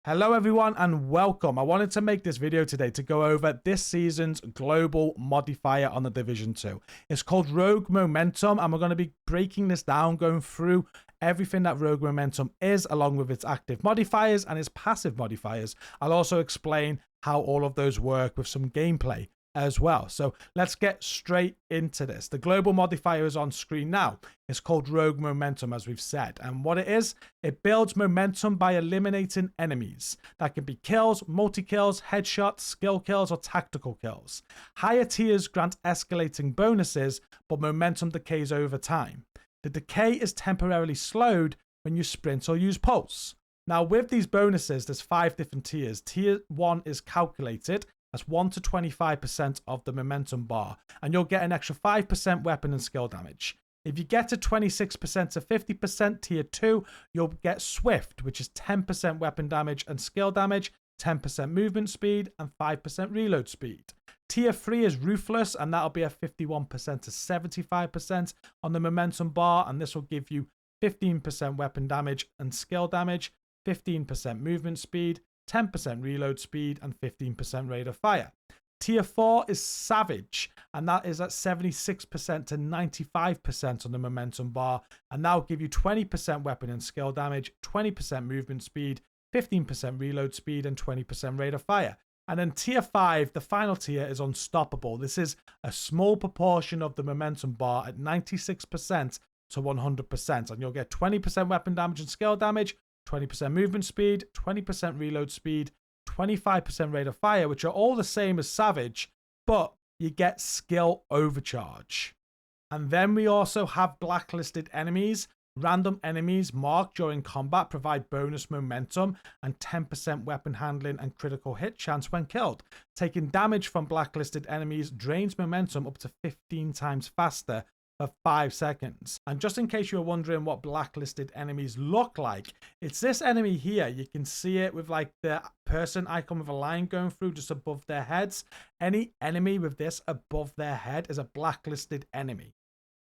Hello everyone and welcome. I wanted to make this video today to go over this season's global modifier on the Division 2. It's called Rogue Momentum and we're going to be breaking this down, going through everything that Rogue Momentum is along with its active modifiers and its passive modifiers. I'll also explain how all of those work with some gameplay as well. So let's get straight into this. The global modifier is on screen now. It's called Rogue Momentum, as we've said. And what it is, it builds momentum by eliminating enemies. That can be kills, multi-kills, headshots, skill kills, or tactical kills. Higher tiers grant escalating bonuses, but momentum decays over time. The decay is temporarily slowed when you sprint or use pulse. Now, with these bonuses, there's 5 different tiers. Tier 1 is calculated. That's 1 to 25% of the momentum bar, and you'll get an extra 5% weapon and skill damage. If you get to 26% to 50%, tier 2, you'll get swift, which is 10% weapon damage and skill damage, 10% movement speed, and 5% reload speed. Tier 3 is ruthless, and that'll be a 51% to 75% on the momentum bar, and this will give you 15% weapon damage and skill damage, 15% movement speed, 10% reload speed, and 15% rate of fire. Tier 4 is Savage, and that is at 76% to 95% on the momentum bar, and that will give you 20% weapon and skill damage, 20% movement speed, 15% reload speed, and 20% rate of fire. And then Tier 5, the final tier, is Unstoppable. This is a small proportion of the momentum bar at 96% to 100%, and you'll get 20% weapon damage and skill damage, 20% movement speed, 20% reload speed, 25% rate of fire, which are all the same as Savage, but you get skill overcharge. And then we also have blacklisted enemies. Random enemies marked during combat provide bonus momentum and 10% weapon handling and critical hit chance when killed. Taking damage from blacklisted enemies drains momentum up to 15 times faster for 5 seconds. And just in case you're wondering what blacklisted enemies look like, it's this enemy here. You can see it with like the person icon with a line going through just above their heads. Any enemy with this above their head is a blacklisted enemy.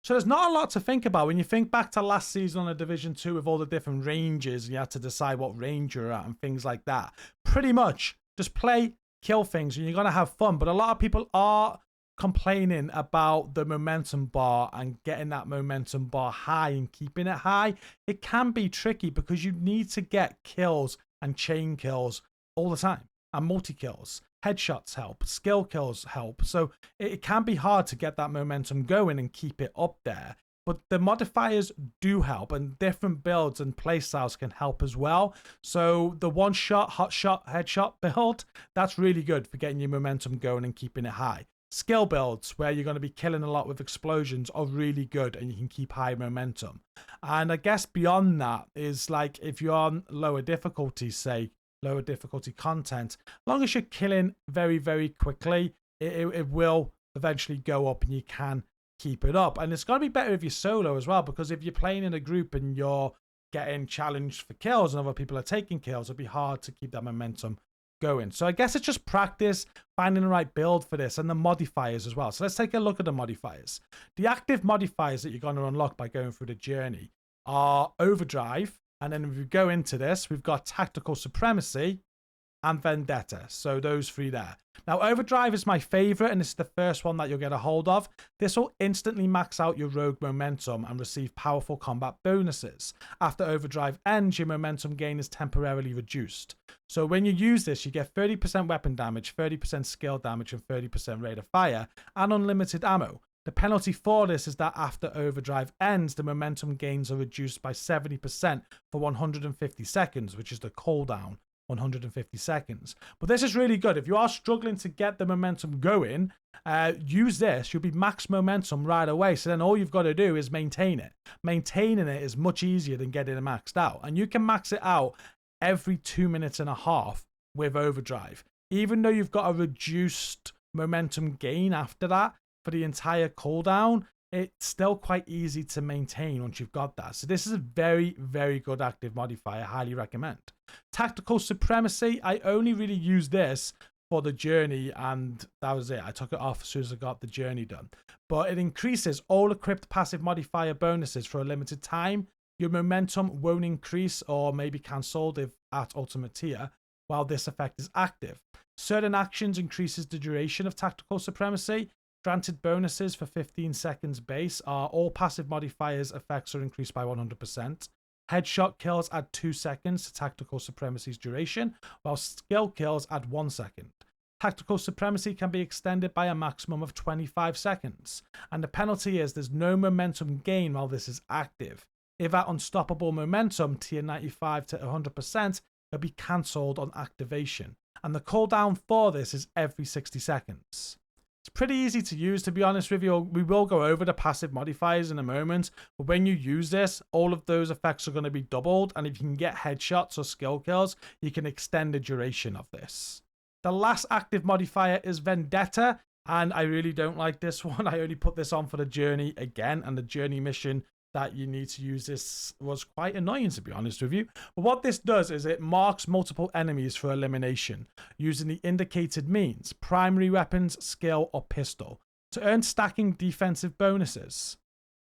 So there's not a lot to think about. When you think back to last season on the Division 2 with all the different ranges, you had to decide what range you're at and things like that. Pretty much just play, kill things, and you're going to have fun. But a lot of people are complaining about the momentum bar and getting that momentum bar high and keeping it high. It can be tricky because you need to get kills and chain kills all the time, and multi-kills. Headshots help, skill kills help, so it can be hard to get that momentum going and keep it up there. But the modifiers do help, and different builds and playstyles can help as well. So the one shot, hot shot, headshot build, that's really good for getting your momentum going and keeping it high. Skill builds where you're going to be killing a lot with explosions are really good and you can keep high momentum. And I guess beyond that is like if you're on lower difficulty, say lower difficulty content, as long as you're killing very, very quickly, it will eventually go up and you can keep it up. And it's going to be better if you're solo as well, because if you're playing in a group and you're getting challenged for kills and other people are taking kills, it'll be hard to keep that momentum going. So I guess it's just practice finding the right build for this and the modifiers as well. So let's take a look at the modifiers. The active modifiers that you're going to unlock by going through the journey are Overdrive, and then if we go into this, we've got Tactical Supremacy and Vendetta. So those 3 there. Now Overdrive is my favorite, and this is the first one that you'll get a hold of. This will instantly max out your rogue momentum and receive powerful combat bonuses. After Overdrive ends, your momentum gain is temporarily reduced. So when you use this, you get 30% weapon damage, 30% skill damage, and 30% rate of fire, and unlimited ammo. The penalty for this is that after Overdrive ends, the momentum gains are reduced by 70% for 150 seconds, which is the cooldown. 150 seconds. But this is really good. If you are struggling to get the momentum going, use this. You'll be max momentum right away. So then all you've got to do is maintain it. Maintaining it is much easier than getting it maxed out. And you can max it out every 2.5 minutes with Overdrive. Even though you've got a reduced momentum gain after that for the entire cooldown, it's still quite easy to maintain once you've got that. So this is a very, very good active modifier. I highly recommend. Tactical Supremacy, I only really use this for the journey, and that was it. I took it off as soon as I got the journey done. But it increases all equipped passive modifier bonuses for a limited time. Your momentum won't increase or maybe cancelled if at ultimate tier. while this effect is active. Certain actions increases the duration of tactical supremacy. Granted bonuses for 15 seconds base are all passive modifiers effects are increased by 100%. Headshot kills add 2 seconds to tactical supremacy's duration, while skill kills add 1 second. Tactical supremacy can be extended by a maximum of 25 seconds, and the penalty is there's no momentum gain while this is active. If at unstoppable momentum, tier 95 to 100%, it'll be cancelled on activation, and the cooldown for this is every 60 seconds. It's pretty easy to use, to be honest with you. We will go over the passive modifiers in a moment, but when you use this, all of those effects are going to be doubled, and if you can get headshots or skill kills, you can extend the duration of this. The last active modifier is Vendetta, and I really don't like this one. I only put this on for the journey again, and the journey mission that you need to use this was quite annoying, to be honest with you. But what this does is it marks multiple enemies for elimination using the indicated means, primary weapons, skill, or pistol, to earn stacking defensive bonuses.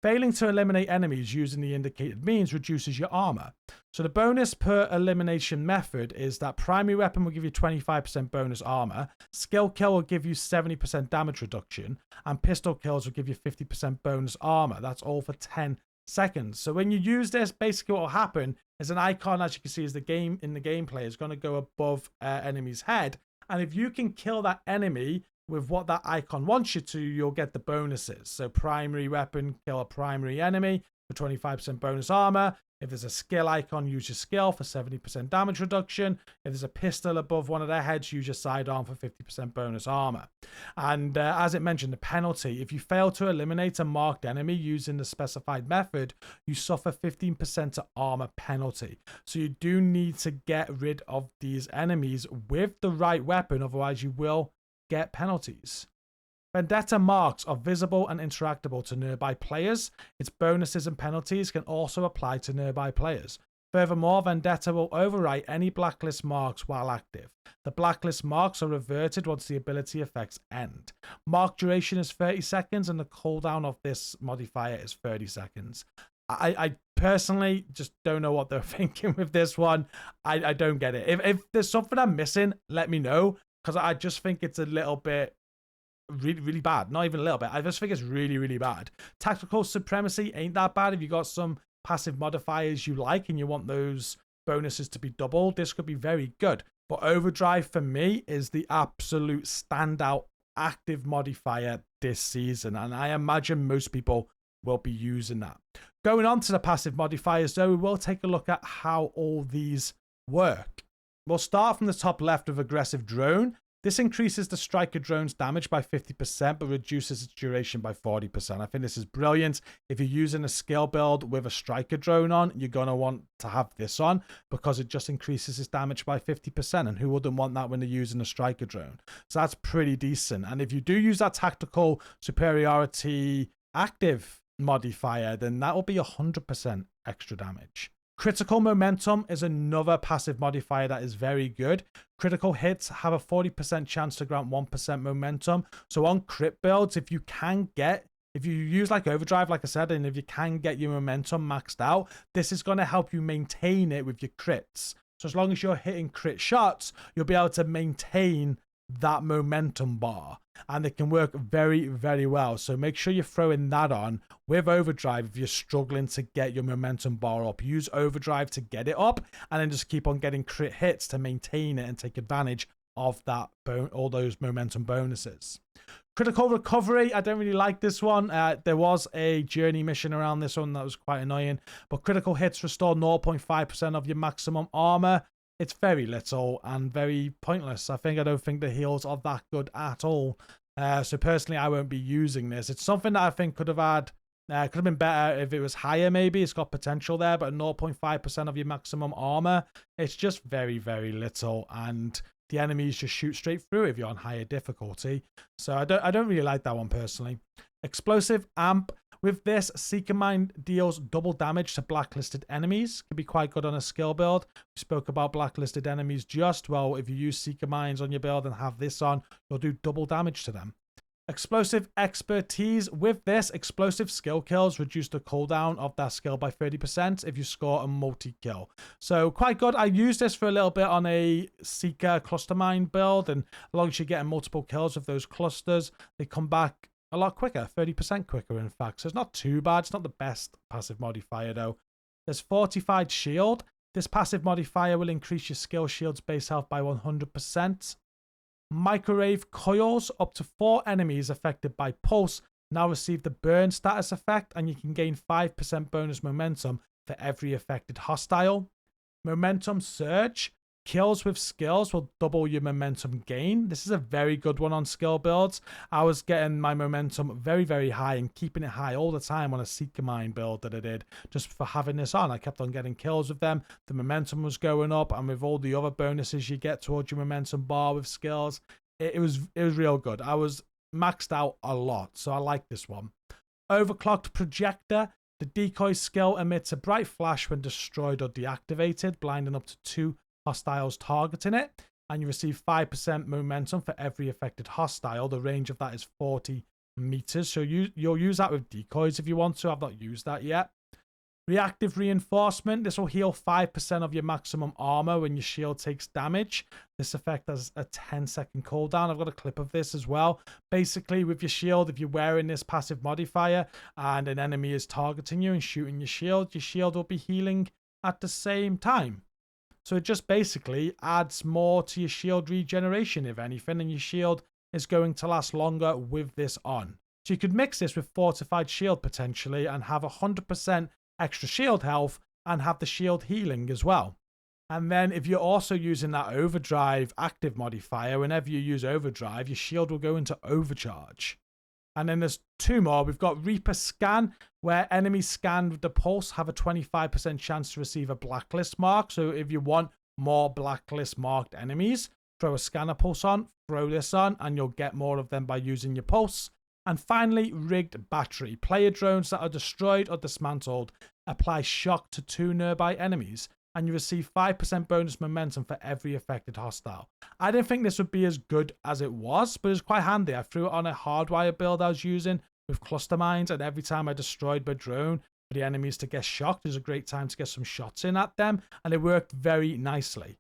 Failing to eliminate enemies using the indicated means reduces your armor. So the bonus per elimination method is that primary weapon will give you 25% bonus armor, skill kill will give you 70% damage reduction, and pistol kills will give you 50% bonus armor. That's all for 10 seconds. So when you use this, basically what will happen is an icon, as you can see, is the game in the gameplay is going to go above enemy's head, and if you can kill that enemy with what that icon wants you to, you'll get the bonuses. So primary weapon, kill a primary enemy for 25% bonus armor. If there's a skill icon, use your skill for 70% damage reduction. If there's a pistol above one of their heads, use your sidearm for 50% bonus armor. And as it mentioned, the penalty, if you fail to eliminate a marked enemy using the specified method, you suffer 15% to armor penalty. So you do need to get rid of these enemies with the right weapon, otherwise you will get penalties. Vendetta marks are visible and interactable to nearby players. Its bonuses and penalties can also apply to nearby players. Furthermore, Vendetta will overwrite any blacklist marks while active. The blacklist marks are reverted once the ability effects end. Mark duration is 30 seconds and the cooldown of this modifier is 30 seconds. I personally just don't know what they're thinking with this one. I don't get it. If there's something I'm missing, let me know, because I just think it's a little bit really bad. Not even a little bit. I just think it's really bad. Tactical supremacy ain't that bad if you got some passive modifiers you like and you want those bonuses to be doubled. This could be very good. But overdrive for me is the absolute standout active modifier this season, and I imagine most people will be using that. Going on to the passive modifiers though, we will take a look at how all these work. We'll start from the top left with aggressive drone. This increases the striker drone's damage by 50%, but reduces its duration by 40%. I think this is brilliant. If you're using a skill build with a striker drone on, you're going to want to have this on because it just increases its damage by 50%. And who wouldn't want that when they're using a striker drone? So that's pretty decent. And if you do use that tactical superiority active modifier, then that will be 100% extra damage. Critical momentum is another passive modifier that is very good. Critical hits have a 40% chance to grant 1% momentum. So on crit builds, if you use like overdrive, like I said, and if you can get your momentum maxed out, this is going to help you maintain it with your crits. So as long as you're hitting crit shots, you'll be able to maintain that momentum bar, and it can work very well. So make sure you're throwing that on with overdrive if you're struggling to get your momentum bar up. Use overdrive to get it up, and then just keep on getting crit hits to maintain it and take advantage of that all those momentum bonuses. Critical recovery, I don't really like this one. There was a journey mission around this one that was quite annoying, but critical hits restore 0.5% of your maximum armor. It's very little and very pointless. I don't think the heals are that good at all. So personally, I won't be using this. It's something that I think could have been better if it was higher maybe. It's got potential there, but 0.5% of your maximum armor, it's just very little, and the enemies just shoot straight through if you're on higher difficulty. So I don't really like that one personally. Explosive amp. With this, Seeker Mine deals double damage to blacklisted enemies. Can be quite good on a skill build. We spoke about blacklisted enemies just. Well, if you use Seeker Mines on your build and have this on, you'll do double damage to them. Explosive expertise. With this, explosive skill kills reduce the cooldown of that skill by 30% if you score a multi-kill. So quite good. I used this for a little bit on a Seeker cluster mine build, and as long as you're getting multiple kills of those clusters, they come back a lot quicker, 30% quicker in fact. So it's not too bad. It's not the best passive modifier though. There's Fortified Shield. This passive modifier will increase your skill shield's base health by 100%. Microwave coils. Up to 4 enemies affected by pulse now receive the burn status effect, and you can gain 5% bonus momentum for every affected hostile. Momentum surge. Kills with skills will double your momentum gain. This is a very good one on skill builds. I was getting my momentum very, very high and keeping it high all the time on a Seeker Mine build that I did just for having this on. I kept on getting kills with them. The momentum was going up, and with all the other bonuses you get towards your momentum bar with skills, it was real good. I was maxed out a lot, so I like this one. Overclocked Projector. The decoy skill emits a bright flash when destroyed or deactivated, blinding up to 2 hostiles targeting it, and you receive 5% momentum for every affected hostile. The range of that is 40 meters, so you'll use that with decoys if you want to. I've not used that yet. Reactive Reinforcement. This will heal 5% of your maximum armor when your shield takes damage. This effect has a 10-second cooldown. I've got a clip of this as well. Basically, with your shield, if you're wearing this passive modifier and an enemy is targeting you and shooting your shield will be healing at the same time. So it just basically adds more to your shield regeneration, if anything, and your shield is going to last longer with this on. So you could mix this with Fortified Shield potentially and have 100% extra shield health and have the shield healing as well. And then if you're also using that Overdrive active modifier, whenever you use Overdrive, your shield will go into overcharge. And then there's 2 more. We've got Reaper Scan, where enemies scanned with the pulse have a 25% chance to receive a blacklist mark. So if you want more blacklist marked enemies, throw a scanner pulse on, throw this on, and you'll get more of them by using your pulse. And finally, Rigged Battery. Player drones that are destroyed or dismantled apply shock to 2 nearby enemies, and you receive 5% bonus momentum for every affected hostile. I didn't think this would be as good as it was, but it's quite handy. I threw it on a hardwire build I was using with cluster mines, and every time I destroyed my drone for the enemies to get shocked, it was a great time to get some shots in at them, and it worked very nicely.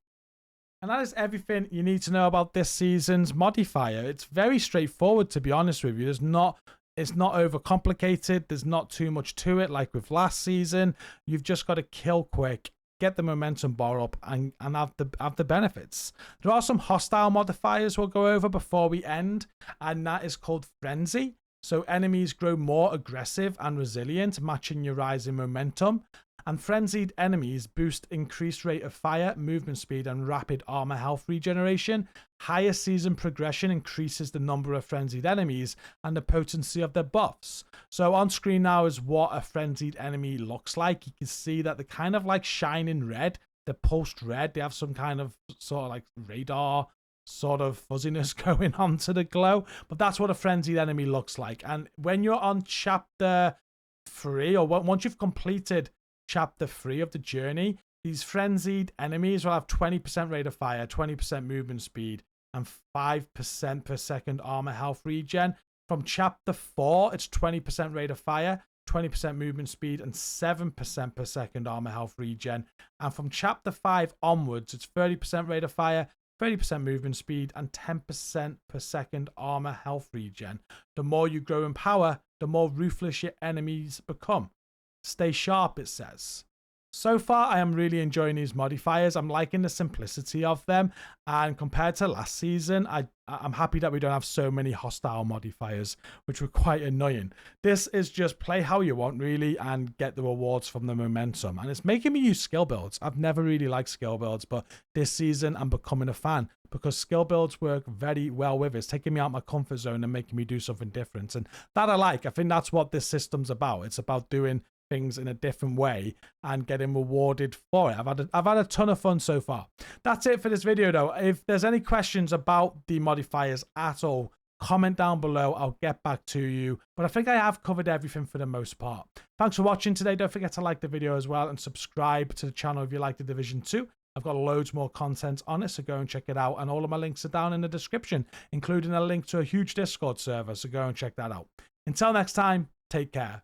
And that is everything you need to know about this season's modifier. It's very straightforward, to be honest with you. It's not overcomplicated. There's not too much to it like with last season. You've just got to kill quick, get the momentum bar up, and have the benefits. There are some hostile modifiers we'll go over before we end, and that is called Frenzy. So enemies grow more aggressive and resilient, matching your rising momentum. And frenzied enemies boost increased rate of fire, movement speed, and rapid armor health regeneration. Higher season progression increases the number of frenzied enemies and the potency of their buffs. So on screen now is what a frenzied enemy looks like. You can see that they're kind of like shining red. They're pulsed red. They have some kind of sort of like radar sort of fuzziness going on to the glow. But that's what a frenzied enemy looks like. And when you're on chapter 3, or once you've completed chapter 3 of the journey, these frenzied enemies will have 20% rate of fire, 20% movement speed, and 5% per second armor health regen. From chapter 4, it's 20% rate of fire, 20% movement speed, and 7% per second armor health regen. And from chapter 5 onwards, it's 30% rate of fire, 30% movement speed, and 10% per second armor health regen. The more you grow in power, the more ruthless your enemies become. Stay sharp, it says. So far, I am really enjoying these modifiers. I'm liking the simplicity of them. And compared to last season, I'm happy that we don't have so many hostile modifiers, which were quite annoying. This is just play how you want, really, and get the rewards from the momentum. And it's making me use skill builds. I've never really liked skill builds, but this season I'm becoming a fan because skill builds work very well with it. It's taking me out of my comfort zone and making me do something different. And that I like. I think that's what this system's about. It's about doing things in a different way and getting rewarded for it. I've had a ton of fun so far. That's it for this video though. If there's any questions about the modifiers at all, comment down below. I'll get back to you. But I think I have covered everything for the most part. Thanks for watching today. Don't forget to like the video as well and subscribe to the channel if you like The Division 2. I've got loads more content on it, so go and check it out. And all of my links are down in the description, including a link to a huge Discord server, so go and check that out. Until next time, take care.